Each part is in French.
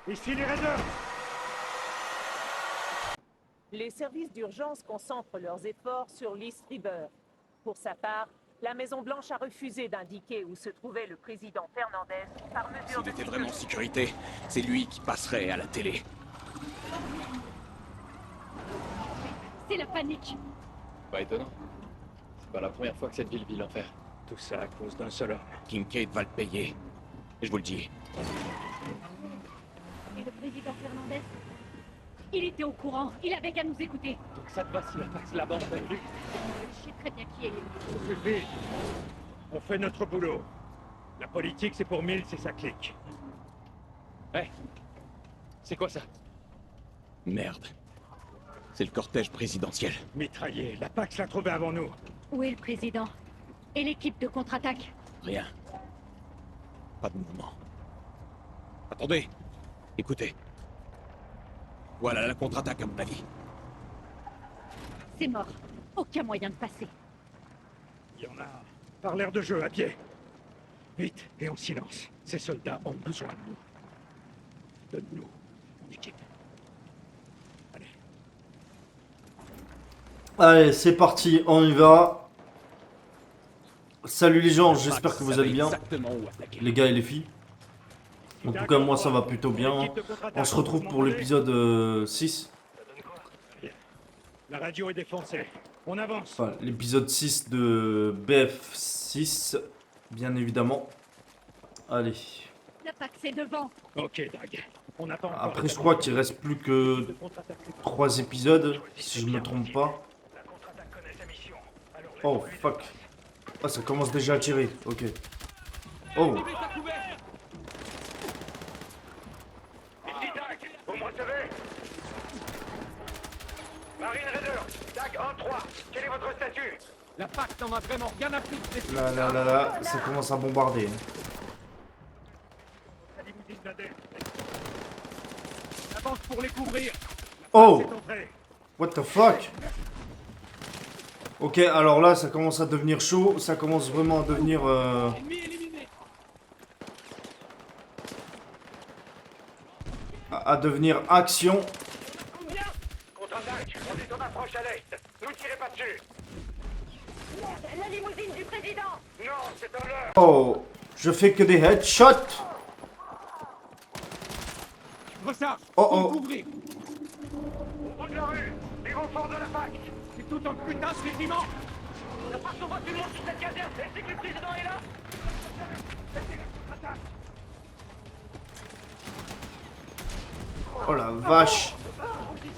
Ici les raiders! Les services d'urgence concentrent leurs efforts sur l'East River. Pour sa part, la Maison-Blanche a refusé d'indiquer où se trouvait le président Fernandez par mesure de S'il était vraiment en sécurité, c'est lui qui passerait à la télé. C'est la panique. Pas étonnant. C'est pas la première fois que cette ville vit l'enfer. Tout ça à cause d'un seul homme. Kincaid va le payer. Et je vous le dis. Et le président Fernandez? Il était au courant, il avait qu'à nous écouter. Donc ça te va si la taxe la bande avec lui? Je sais très bien qui est lui. Suffit! On fait notre boulot. La politique, c'est pour Mills et ça clique. Hey! C'est quoi ça? Merde. C'est le cortège présidentiel. Mitraillé, la Pax l'a trouvé avant nous. Où est le président? Et l'équipe de contre-attaque? Rien. Pas de mouvement. Attendez. Écoutez. Voilà la contre-attaque à mon avis. C'est mort. Aucun moyen de passer. Il y en a par l'air de jeu, à pied. Vite, et en silence. Ces soldats ont besoin de nous. Donne-nous mon équipe. Allez. Allez, c'est parti, on y va. Salut les gens, j'espère que vous allez bien. Exactement où attaquer. Les gars et les filles. En tout cas, moi ça va plutôt bien. On se retrouve pour l'épisode 6. La radio est défoncée. On avance. Enfin, l'épisode 6 de BF6, bien évidemment. Allez. La PAC, c'est devant. Ok, Dag. On attend encore. Après, je crois qu'il reste plus que 3 épisodes, si je ne me trompe pas. La contre-attaque connaît sa mission. Alors, Oh, fuck. Ah, ça commence déjà à tirer, ok. Oh, Ici Dag, vous me recevez? Marine Raider, Dag 1-3, quel est votre statut? La PAC n'en a vraiment rien à foutre. là, ça commence à bombarder. La limousine blindée. Avance pour les couvrir. Oh, C'est entré. what the fuck. Ok, alors là, ça commence à devenir chaud. Ça commence vraiment à devenir... Ennemi éliminé. à devenir action. Contre-attaque, on est en approche à l'est. Ne tirez pas dessus. La limousine du président. Non, c'est un leurre. Oh, je fais que des headshots. Recharge. Oh, Pour oh. couvrir. Au bout de la rue, les renforts de la PAC. C'est tout un putain de régiment. La force va tout le monde sur cette caserne. Est-ce que le président est là? Oh la vache.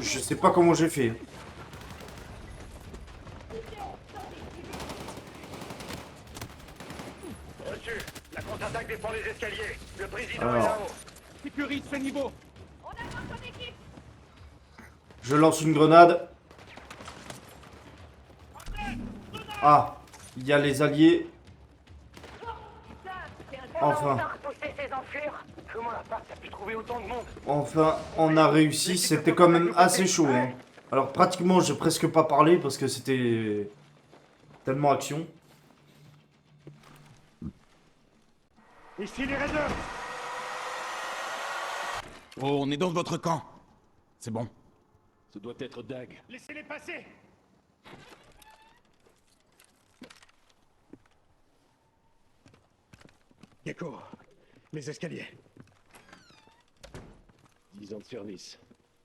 Je sais pas comment j'ai fait. Reçu. La contre-attaque défend les escaliers. Le président Alors. est là-haut. Sécurise ce niveau. Je lance une grenade. Ah, il y a les alliés. Enfin. Comment la PAC a pu trouver autant de monde? Enfin, on a réussi. C'était quand même assez chaud. Hein. Alors pratiquement, j'ai presque pas parlé parce que c'était tellement action. Ici les raiders. Oh, on est dans votre camp. C'est bon. Ce doit être Dag. Laissez-les passer. Gecko, les escaliers. 10 ans de service.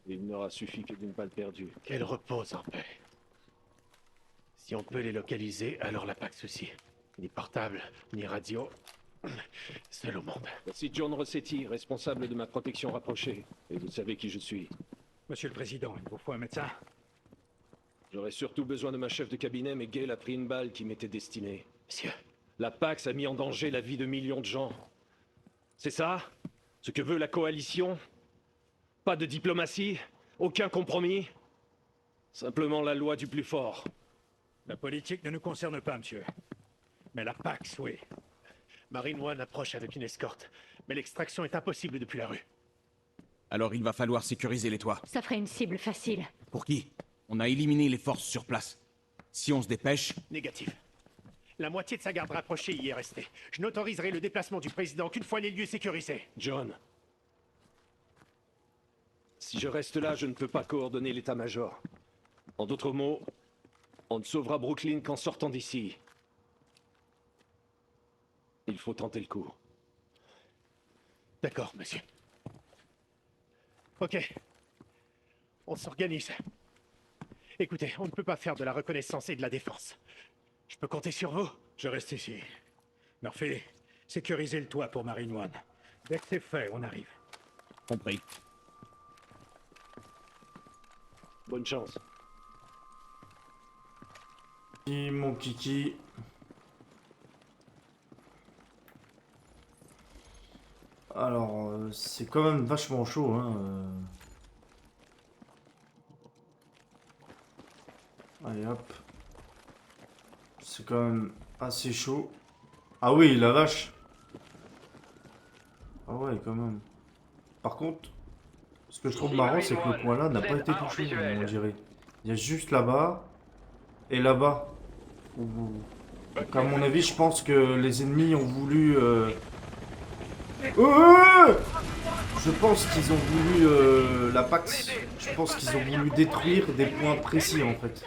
Et il n'aura suffi que d'une balle perdue. Qu'elle repose en paix. Si on peut les localiser, alors la PAC souci. Ni portable, ni radio. Seul au monde. Voici John Rossetti, responsable de ma protection rapprochée. Et vous savez qui je suis. Monsieur le Président, il vous faut un médecin? J'aurais surtout besoin de ma chef de cabinet, mais Gale a pris une balle qui m'était destinée. Monsieur, La Pax a mis en danger la vie de millions de gens. C'est ça? Ce que veut la coalition? Pas de diplomatie? Aucun compromis? Simplement la loi du plus fort. La politique ne nous concerne pas, monsieur. Mais la Pax, oui. Marine One approche avec une escorte. Mais l'extraction est impossible depuis la rue. Alors il va falloir sécuriser les toits. Ça ferait une cible facile. Pour qui? On a éliminé les forces sur place. Si on se dépêche... Négatif. La moitié de sa garde rapprochée y est restée. Je n'autoriserai le déplacement du président qu'une fois les lieux sécurisés. John, Si je reste là, je ne peux pas coordonner l'état-major. En d'autres mots, on ne sauvera Brooklyn qu'en sortant d'ici. Il faut tenter le coup. D'accord, monsieur. Ok. On s'organise. Écoutez, on ne peut pas faire de la reconnaissance et de la défense. Je peux compter sur vous? Je reste ici. Murphy, sécurisez le toit pour Marine One. Dès que c'est fait, on arrive. Compris. Bonne chance. Et mon kiki. Alors, c'est quand même vachement chaud, hein. Allez, hop. C'est quand même assez chaud. Ah oui, la vache. Ah ouais, quand même. Par contre, ce que je trouve marrant, c'est que le point là n'a pas été touché, on dirait. Il y a juste là-bas et là-bas. Donc à mon avis, je pense que les ennemis ont voulu... Je pense qu'ils ont voulu... la Pax, je pense qu'ils ont voulu détruire des points précis, en fait.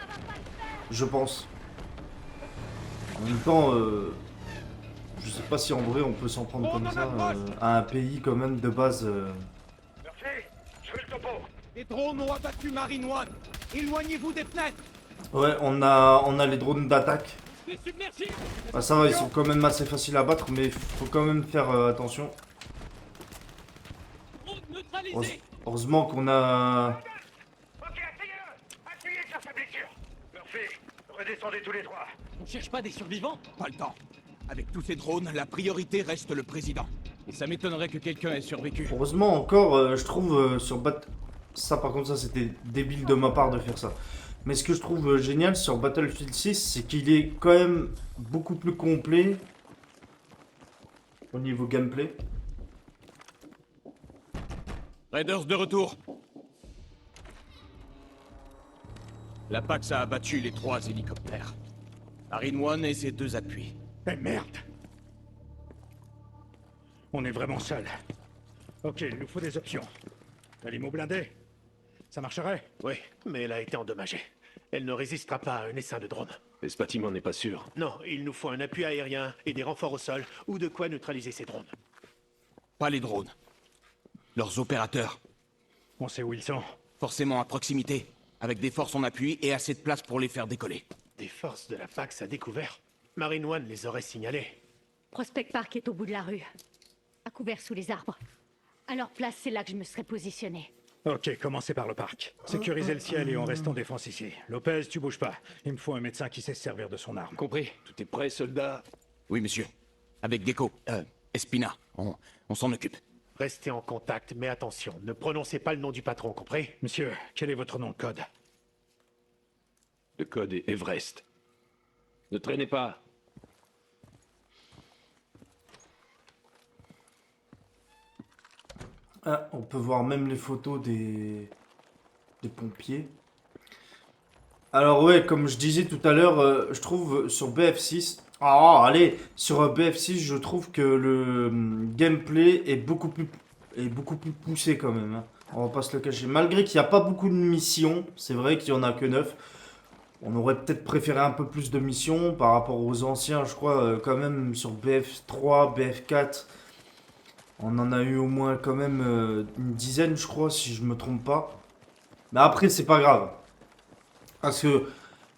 Je pense. En même temps, je sais pas si en vrai on peut s'en prendre comme ça à un pays quand même de base... Murphy, je fais le topo. Les drones ont abattu Marine One. Éloignez-vous des fenêtres. Ouais, on a les drones d'attaque. Les submergés. Bah, ça va, ils sont quand même assez faciles à battre, mais faut quand même faire attention. Drone neutralisé. Heureusement qu'on a... Ok, essayez-le. Appuyez sur sa blessure. Murphy, redescendez tous les trois. On cherche pas des survivants? Pas le temps. Avec tous ces drones, la priorité reste le président. Et ça m'étonnerait que quelqu'un ait survécu. Heureusement encore, je trouve sur ça par contre, ça c'était débile de ma part de faire ça. Mais ce que je trouve génial sur Battlefield 6, c'est qu'il est quand même beaucoup plus complet au niveau gameplay. Raiders de retour. La Pax a abattu les 3 hélicoptères. Marine One et ses 2 appuis. Eh merde. On est vraiment seul. Ok, il nous faut des options. T'as les mots blindés? Ça marcherait? Oui, mais elle a été endommagée. Elle ne résistera pas à un essaim de drone. Mais ce bâtiment n'est pas sûr. Non, il nous faut un appui aérien et des renforts au sol, ou de quoi neutraliser ces drones. Pas les drones. Leurs opérateurs. On sait où ils sont. Forcément à proximité. Avec des forces en appui et assez de place pour les faire décoller. Des forces de la Pax à découvert. Marine One les aurait signalés. Prospect Park est au bout de la rue. À couvert sous les arbres. À leur place, c'est là que je me serais positionné. Ok, commencez par le parc. Sécurisez le ciel et on reste en défense ici. Lopez, tu bouges pas. Il me faut un médecin qui sait se servir de son arme. Compris. Tout est prêt, soldat. Oui, monsieur. Avec Gecko. Espina. On s'en occupe. Restez en contact, mais attention, ne prononcez pas le nom du patron, compris? Monsieur, quel est votre nom de code? Le code est Everest. Ne traînez pas. Ah, on peut voir même les photos des pompiers. Alors ouais, comme je disais tout à l'heure, je trouve sur BF6... Ah, allez, sur BF6, je trouve que le gameplay est beaucoup plus poussé quand même. Hein. On va pas se le cacher. Malgré qu'il n'y a pas beaucoup de missions, c'est vrai qu'il n'y en a que 9. On aurait peut-être préféré un peu plus de missions par rapport aux anciens, je crois, quand même sur BF3, BF4. On en a eu au moins quand même une dizaine, je crois, si je me trompe pas. Mais après, c'est pas grave. Parce que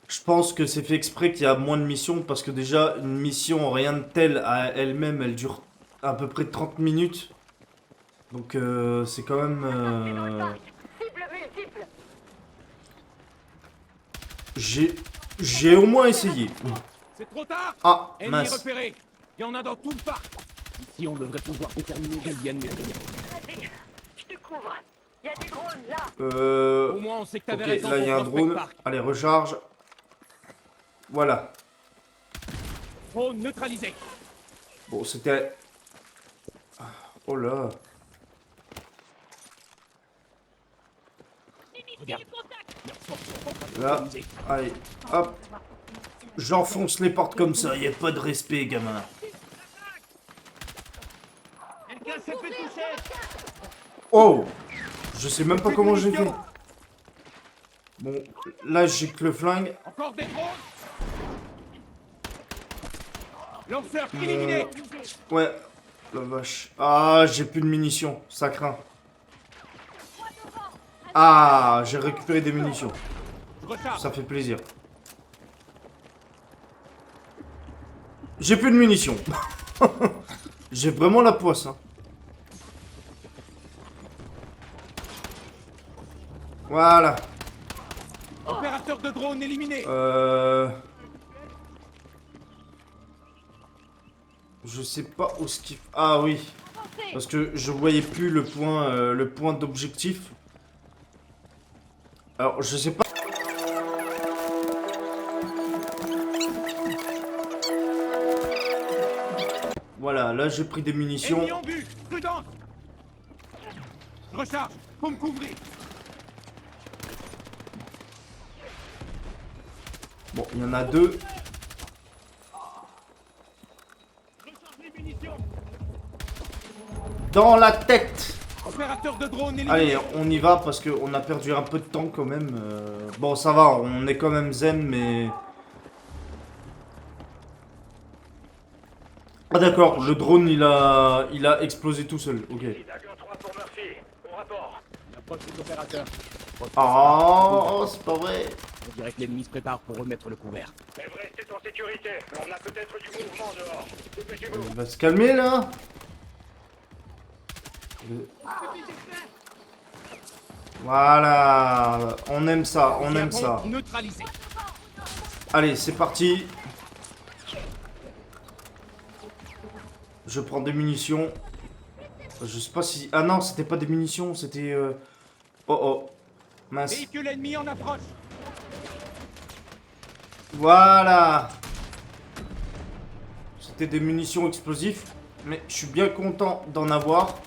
je pense que c'est fait exprès qu'il y a moins de missions. Parce que déjà, une mission, rien de tel à elle-même, elle dure à peu près 30 minutes. Donc c'est quand même... Cible multiple. J'ai au moins essayé. C'est trop tard. Ah, Ennemi mince. repéré. Il y en a dans tout le parc. Ici, on devrait pouvoir déterminer d'où viennent les ennemis. Vas-y, je te couvre. Il y a des drones là. Au moins, on sait que t'avais Ok, raison là il y a un pour Prospect drone. Park. Allez, recharge. Voilà. Drone neutralisé. Bon, c'était... Oh là. Regarde. Leurs forces sont en train de Là, s'organiser. allez, hop. J'enfonce les portes comme ça, y a pas de respect, gamin. Oh! Je sais même pas comment j'ai fait. Bon, là j'ai que le flingue. Encore des drones. Lanceur éliminé. Ouais, la vache. Ah, j'ai plus de munitions, ça craint. Ah, j'ai récupéré des munitions. Je recharge. Ça fait plaisir. J'ai plus de munitions. J'ai vraiment la poisse. Hein. Voilà. Opérateur de drone éliminé. Je sais pas où ce qu'il... Ah oui. Parce que je voyais plus le point d'objectif. Alors, je sais pas... Voilà, là j'ai pris des munitions. Ennemi en vue. Prudence. Je recharge. Faut me couvrir. Bon, il y en a deux. Dans la tête! Opérateur de drone éliminé. Allez, on y va parce qu'on a perdu un peu de temps quand même. Bon, ça va, on est quand même zen, mais... Ah d'accord, le drone il a explosé tout seul, ok. Oh, c'est pas vrai. On dirait que l'ennemi se prépare pour remettre le couvert. Restez en sécurité. On a peut-être du mouvement dehors. Il va se calmer là. Voilà, on aime ça, on aime ça. Neutralisé. Allez, c'est parti. Je prends des munitions. Je sais pas si... Ah non, c'était pas des munitions, c'était... Oh oh. Mince. Véhicule ennemi en approche. Voilà. C'était des munitions explosives. Mais je suis bien content d'en avoir.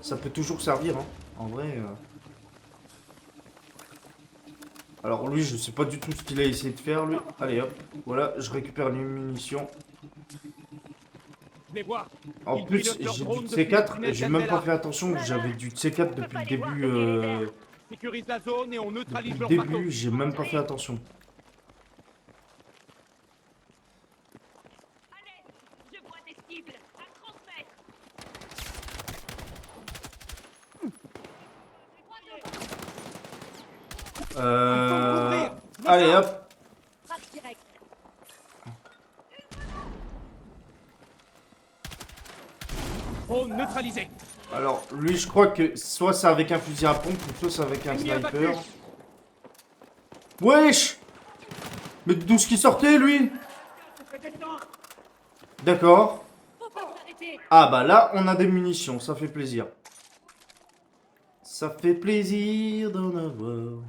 Ça peut toujours servir, hein. En vrai... Alors lui, je sais pas du tout ce qu'il a essayé de faire, lui. Allez hop. Voilà, je récupère les munitions. Je les vois. En plus, j'ai du C4 et j'ai même pas fait attention que j'avais du C4 depuis le début. Sécurise la zone et on neutralise Depuis leur le début, bateau. j'ai même pas fait attention. Je vois des cibles à transmettre. Allez hop. Frappe directe. Drone neutralisé. Alors lui, je crois que soit c'est avec un fusil à pompe ou soit c'est avec un Ennemi sniper. abattu. Wesh. Mais d'où ce qui sortait lui? D'accord. Faut pas s'arrêter. Ah bah là, on a des munitions, ça fait plaisir. Ça fait plaisir d'en avoir.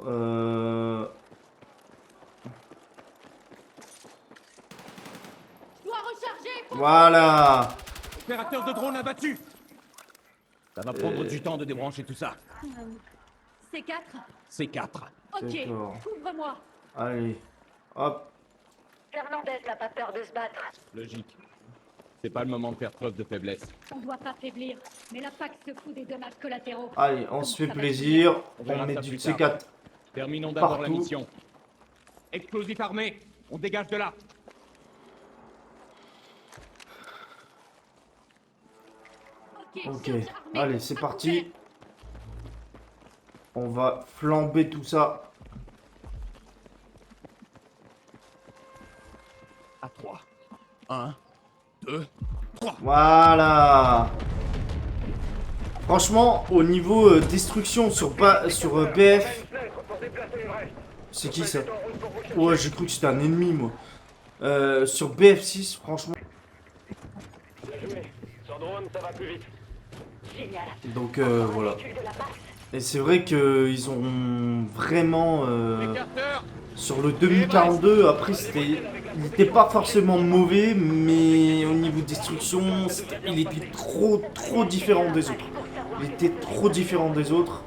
Je dois recharger. Voilà. Opérateur de drone abattu. Ça va prendre du temps de débrancher tout ça. C4. C4. Ok. D'accord. Couvre-moi. Allez. Hop. Fernandez n'a pas peur de se battre. Logique. C'est pas le moment de faire preuve de faiblesse. On doit pas faiblir. Mais la PAC se fout des dommages collatéraux. Allez, on se fait plaisir. On verra On met ça du plus tard. C4. Terminons d'abord la Partout. mission. Explosif armé. On dégage de là. Ok. charge armée. Allez, c'est À parti. couvert. On va flamber tout ça. À 3. 1, 2, 3. Voilà. Franchement, au niveau destruction sur BF... C'est qui ça? Ouais, j'ai cru que c'était un ennemi, moi. Sur BF6, franchement... Sans drone, ça va plus vite. Donc voilà. Et c'est vrai qu'ils ont vraiment... sur le 2042, après il n'était pas forcément mauvais, mais au niveau destruction, il était trop différent des autres. Il était trop différent des autres.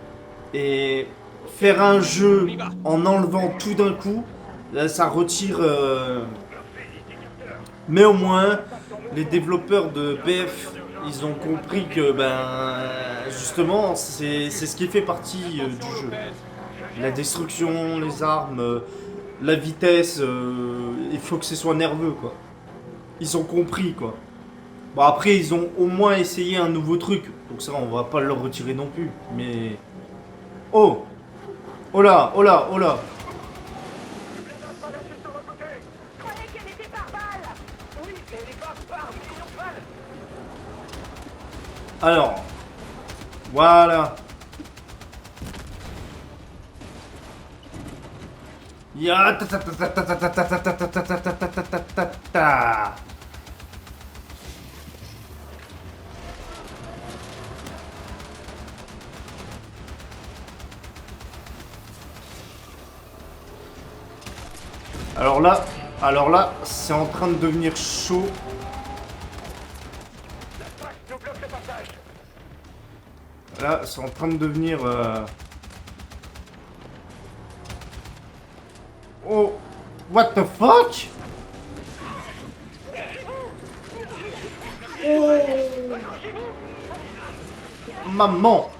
Et faire un jeu en enlevant tout d'un coup, là, ça retire... Mais au moins, les développeurs de BF ils ont compris que, ben, justement, c'est ce qui fait partie du jeu. La destruction, les armes, la vitesse, il faut que ce soit nerveux, quoi. Ils ont compris, quoi. Bon, après, ils ont au moins essayé un nouveau truc. Donc ça, on va pas leur retirer non plus. Mais... Oh! Oh là, oh là, oh là! Je croyais qu'elle était par balle. Oui, elle est par millions de balles. Alors... Voilà. Ya ta ta ta ta ta ta ta ta ta ta ta ta ta ta ta ta ta. Alors là, c'est en train de devenir chaud. Là, c'est en train de devenir... Oh, what the fuck? Oh. Maman.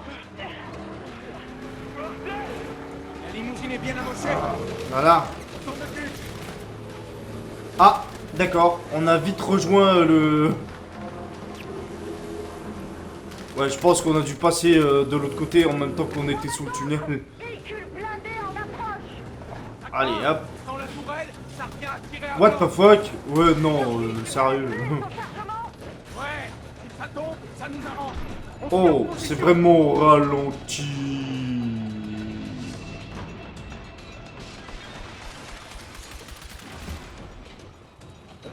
La limousine est bien amochée. Voilà. Ah, d'accord. On a vite rejoint le... Ouais, je pense qu'on a dû passer de l'autre côté en même temps qu'on était sous le tunnel. Véhicule blindé en approche. Allez, hop. Dans la tourelle, ça revient à tirer à What mort. the fuck? Ouais, non, sérieux. Ouais, si ça tombe, ça nous arrange. Oh, c'est vraiment ralenti.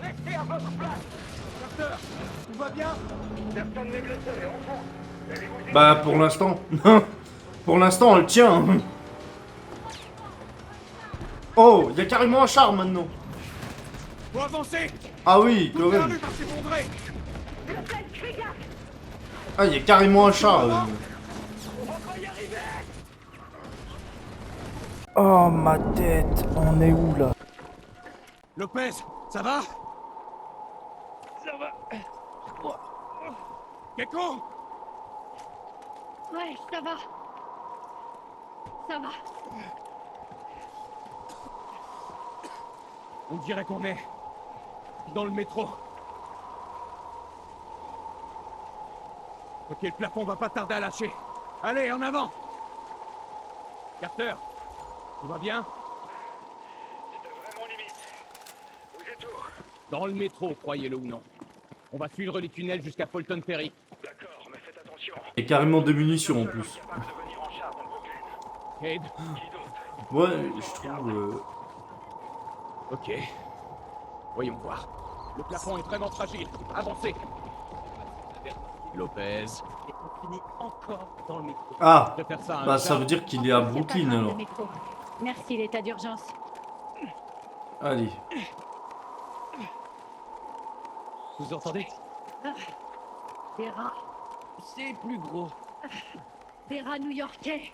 Restez à votre place. Docteur, tout va bien? Personne n'est blessé, on fonce. Bah, pour l'instant. Pour l'instant, elle tient. Oh, il y a carrément un char maintenant. Faut avancer. Ah oui, quand Toute la même. rue va s'effondrer. Ah, il y a carrément un char. Oh, ma tête. On est où, là? Lopez, ça va? Ça va. Gecko? Ouais, ça va. Ça va. On dirait qu'on est dans le métro. Ok, le plafond va pas tarder à lâcher. Allez, en avant! Carter, tout va bien? C'était vraiment limite. Vous êtes où? Dans le métro, croyez-le ou non. On va suivre les tunnels jusqu'à Fulton Ferry. D'accord, mais faites attention. Et carrément de munitions en plus. Capable de venir en charge dans Brooklyn. Cade? Qui d'autre? Ouais, je trouve... Ok. Voyons voir. Le plafond est vraiment fragile. Avancez. Lopez. Et on finit encore dans le métro. Ah, Je préfère ça à un bah ça chat. veut dire qu'il est à C'est pas Brooklyn grave, alors. le métro. Merci, l'état d'urgence. Allez. Vous entendez? Des rats. C'est plus gros. Des rats new-yorkais.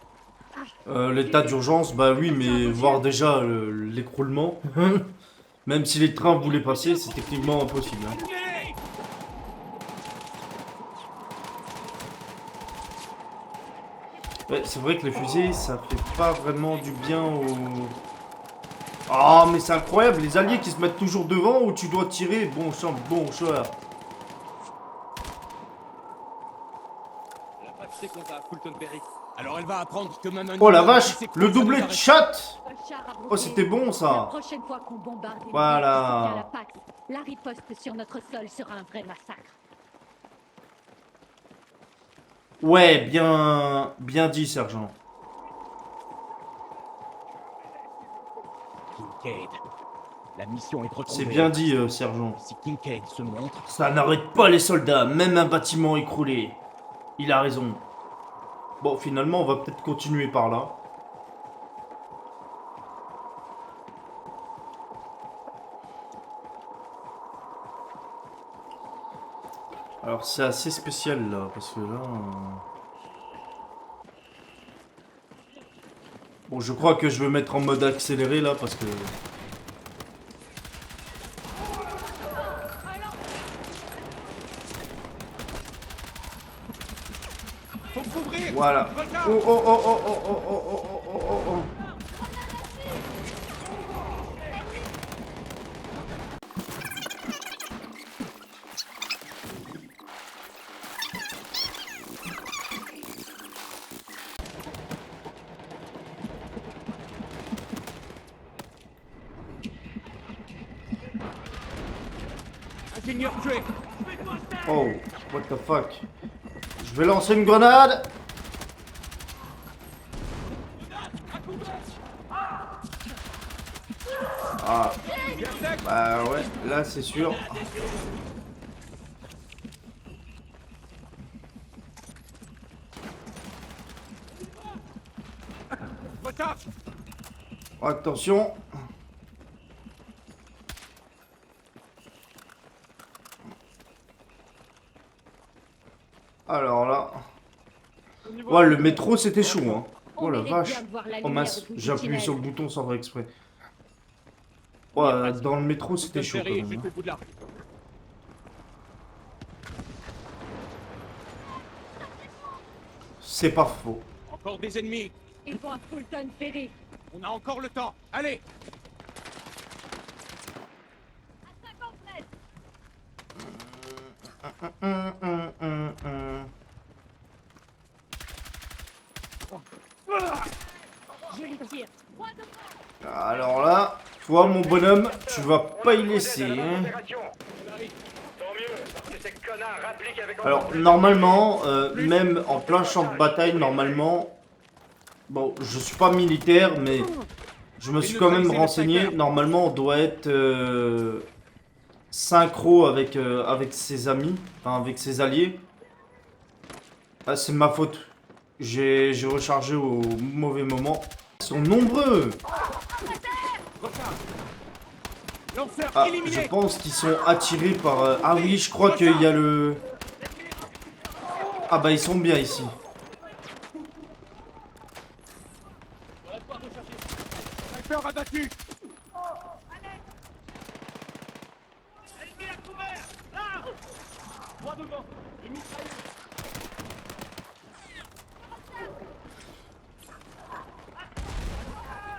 L'état d'urgence, bah oui, mais voir déjà l'écroulement. Même si les trains voulaient passer, c'est techniquement impossible. Hein. Ouais, c'est vrai que les fusées, ça fait pas vraiment du bien au... Ah, mais c'est incroyable, les alliés qui se mettent toujours devant où tu dois tirer. Bon sang, bon choix. La vache sait qu'on va à Fulton Ferry. Alors elle va apprendre que même un Oh la humain vache, qui sait le quoi, ça doublé nous de arrête. chat. Un char à Oh, Brooklyn. c'était bon La ça. prochaine fois qu'on bombarde une Voilà. ville qui soutient la Pax, la riposte sur notre sol sera un vrai massacre. Ouais, bien dit, sergent. Kincaid. La mission est retrouver. C'est bien dit, sergent. Si Kincaid se montre, Ça n'arrête pas les soldats, même un bâtiment écroulé. Il a raison. Bon, finalement, on va peut-être continuer par là. Alors, c'est assez spécial, là, parce que là... Bon, je crois que je vais mettre en mode accéléré, là, parce que... Faut me couvrir. Voilà. Retard. Oh, oh, oh, oh, oh, oh, oh, oh, oh, oh, oh. Ingénieur tué. Oh, what the fuck. Je vais lancer une grenade. Ah, bah ouais, là c'est sûr. Retard. Attention. Alors là. Ouais, le métro c'était chaud, hein. Oh la vache. Oh mince, j'ai appuyé sur le bouton sans faire exprès. Ouais, dans le métro c'était chaud quand Ferry, même. juste Hein. au bout de la rue. C'est pas faux. Encore des ennemis. Ils vont à Fulton Ferry. On a encore le temps. Allez. Alors là, toi mon bonhomme, tu vas pas y laisser. Hein. Alors normalement, même en plein champ de bataille, normalement, bon, je suis pas militaire, mais je me suis quand même renseigné. Normalement, on doit être synchro avec ses amis, enfin avec ses alliés. Ah, c'est de ma faute. J'ai rechargé au mauvais moment. Ils sont nombreux. Lanceur Ah, éliminé. je pense qu'ils sont attirés par... Ah oui, je crois qu'il y a le... Ah bah ils sont bien ici. Sniper abattu.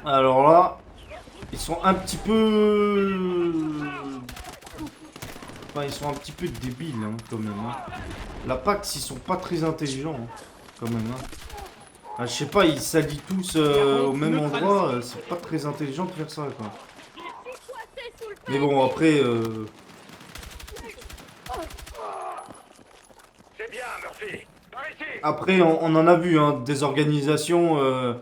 Alors là, ils sont un petit peu... Enfin, ils sont un petit peu débiles, hein, quand même. Hein. La Pax, ils sont pas très intelligents, hein, quand même. Hein. Ah, je sais pas, ils s'allient tous au même endroit. C'est pas très intelligent de faire ça, quoi. Mais bon, après... C'est bien, Murphy. Par ici. Après, on en a vu, hein, des organisations...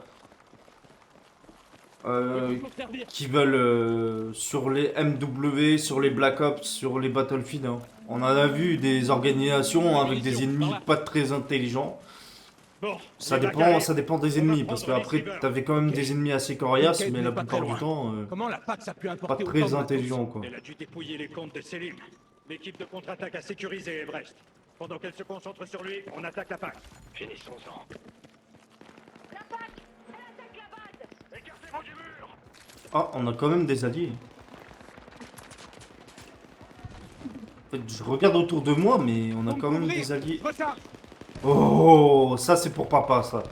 qui veulent sur les MW, sur les Black Ops, sur les Battlefield. Hein. On en a vu des organisations avec des ennemis pas très intelligents. Bon, Ça dépend des ennemis, parce qu'après t'avais quand même des ennemis assez coriaces, mais la plupart du temps, Comment la PAX a pu pas importer très autant de intelligents quoi. Elle a dû dépouiller les comptes de Selim. L'équipe de contre-attaque a sécurisé Everest. Pendant qu'elle se concentre sur lui, on attaque la PAC. Finissons-en. La PAC, elle attaque la base. Écartez-vous du mur. Ah, on a quand même des alliés. En fait, je regarde autour de moi, mais on a quand même des alliés. Retard. Oh, ça c'est pour papa ça.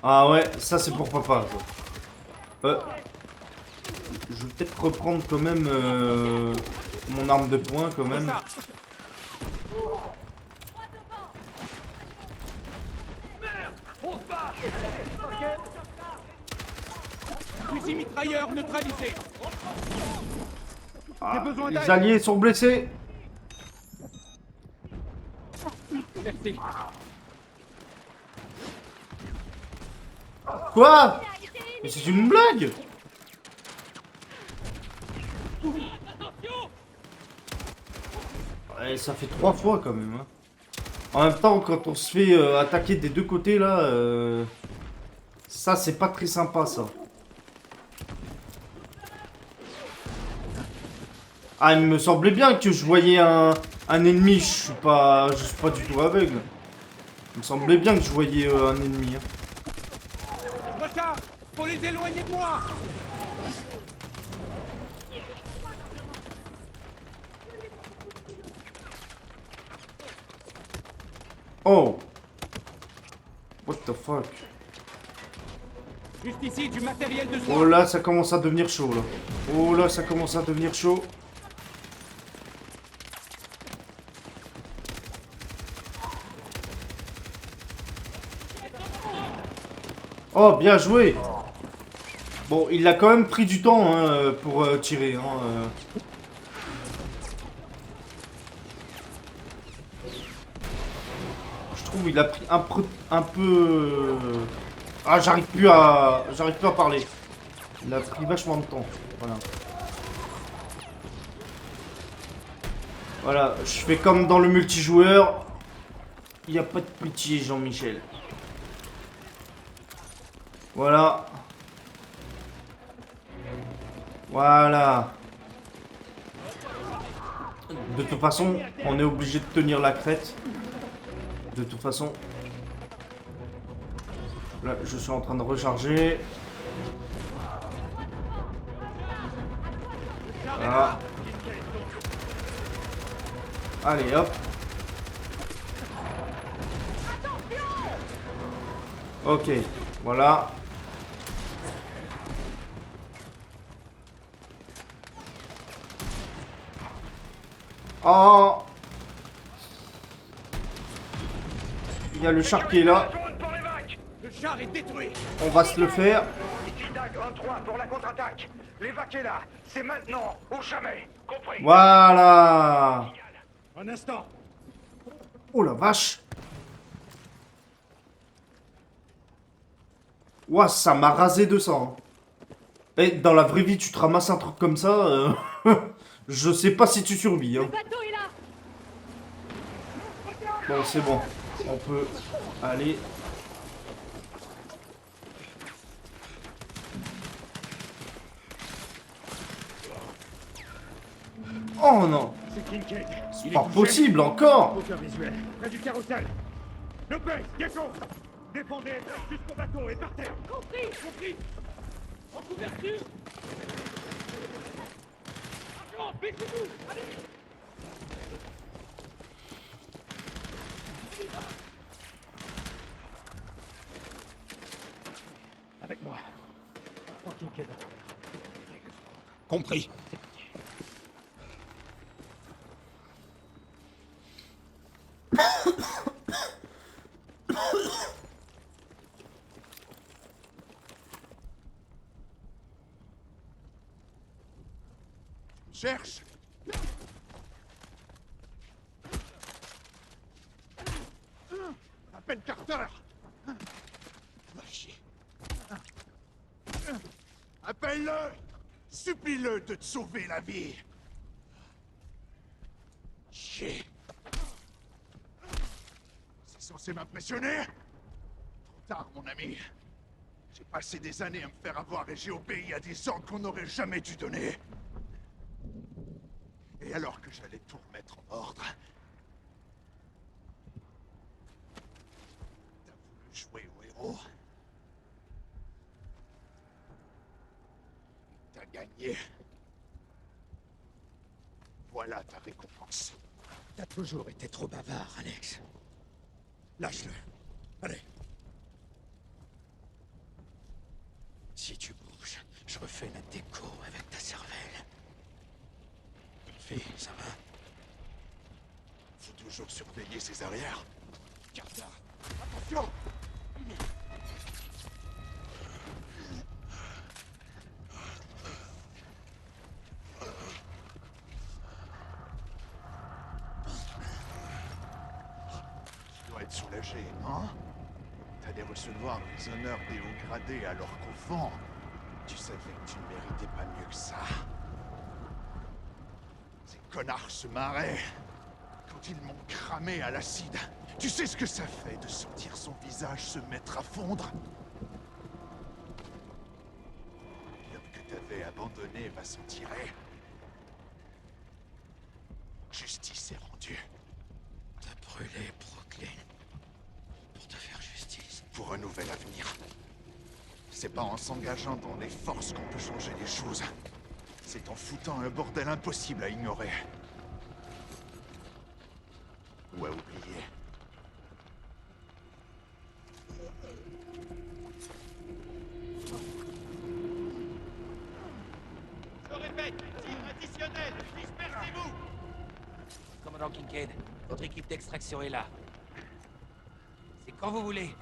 Ah ouais, ça c'est pour papa ça. Je vais peut-être reprendre quand même mon arme de poing quand même. Fusil mitrailleur neutralisé. Ah, les alliés sont blessés. Merci. Quoi? Mais c'est une blague? Ouais, ça fait 3 fois quand même. Hein. En même temps, quand on se fait attaquer des deux côtés là, ça c'est pas très sympa ça. Ah, il me semblait bien que je voyais un ennemi, je suis pas du tout aveugle. Il me semblait bien que je voyais un ennemi. Hein. Retard. Faut les éloigner de moi. Oh! What the fuck? Juste ici, du matériel de Oh soin. là, ça commence à devenir chaud là. Oh là, ça commence à devenir chaud. Oh, bien joué. Bon, il a quand même pris du temps hein, pour tirer. Hein. Je trouve il a pris un peu... Ah, j'arrive plus à parler. Il a pris vachement de temps. Voilà. Voilà, je fais comme dans le multijoueur. Il n'y a pas de pitié, Jean-Michel. Voilà. Voilà. De toute façon, on est obligé de tenir la crête. De toute façon. Là, je suis en train de recharger. Voilà. Allez, hop. Ok, voilà. Oh! Il y a le char qui est là. Le char est détruit. On va se le faire. Ici DAG 1-3 pour la contre-attaque. L'évac est là. C'est maintenant ou jamais. Compris. Voilà. Un instant. Oh la vache. Ouah, ça m'a rasé de sang. Et dans la vraie vie, tu te ramasses un truc comme ça. Je sais pas si tu survis. Hein. Le bateau est là. Bon, c'est bon. On peut aller. Oh non. C'est Kincaid. C'est pas possible encore. Aucun visuel. Près du carrousel. Le paix, Gecko. Défendez jusqu'au bateau et partez. Compris, compris. En couverture. Argent, baissez-vous. Allez. Avec moi. Oh, Kincaid. Compris. Cherche. Appelle Carter. Va chier. Appelle-le. Supplie-le de te sauver la vie. Chier. C'est censé m'impressionner? Trop tard, mon ami. J'ai passé des années à me faire avoir et j'ai obéi à des ordres qu'on n'aurait jamais dû donner. Et alors que j'allais tout remettre en ordre, t'as voulu jouer au héros. T'as gagné. Voilà ta récompense. T'as toujours été trop bavard, Alex. Lâche-le. Allez. Si tu bouges, je refais la déco avec ta cervelle. Fille, ça va? Faut toujours surveiller ses arrières. Carter, attention! Tu dois être soulagé, non? T'allais recevoir les honneurs des hauts gradés alors qu'au fond, tu savais que tu ne méritais pas mieux que ça. Ces connards se marraient quand ils m'ont cramé à l'acide. Tu sais ce que ça fait de sentir son visage se mettre à fondre? L'homme que t'avais abandonné va s'en tirer. Justice est rendue. T'as brûlé Brooklyn pour te faire justice. Pour un nouvel avenir. C'est pas en s'engageant dans les forces qu'on peut changer les choses. C'est en foutant un bordel impossible à ignorer. Ou à oublier. Commandant Kincaid. Votre équipe d'extraction est là. C'est quand vous voulez.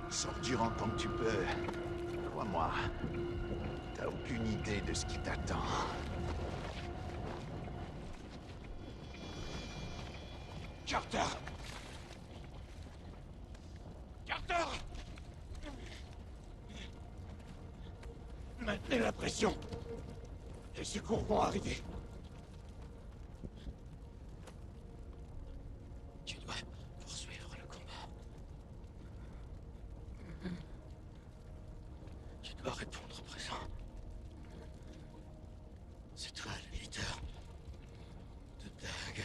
Sors du rang tant que tu peux. Crois-moi, t'as aucune idée de ce qui t'attend. Carter! Carter! Maintenez la pression. Les secours vont arriver. Tu dois poursuivre le combat. Tu dois répondre présent. C'est toi le leader de Dag.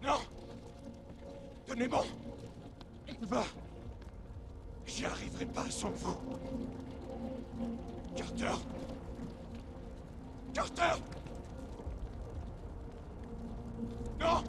Non! Tenez bon! Va! J'y arriverai pas sans vous. Carter! Carter! Non!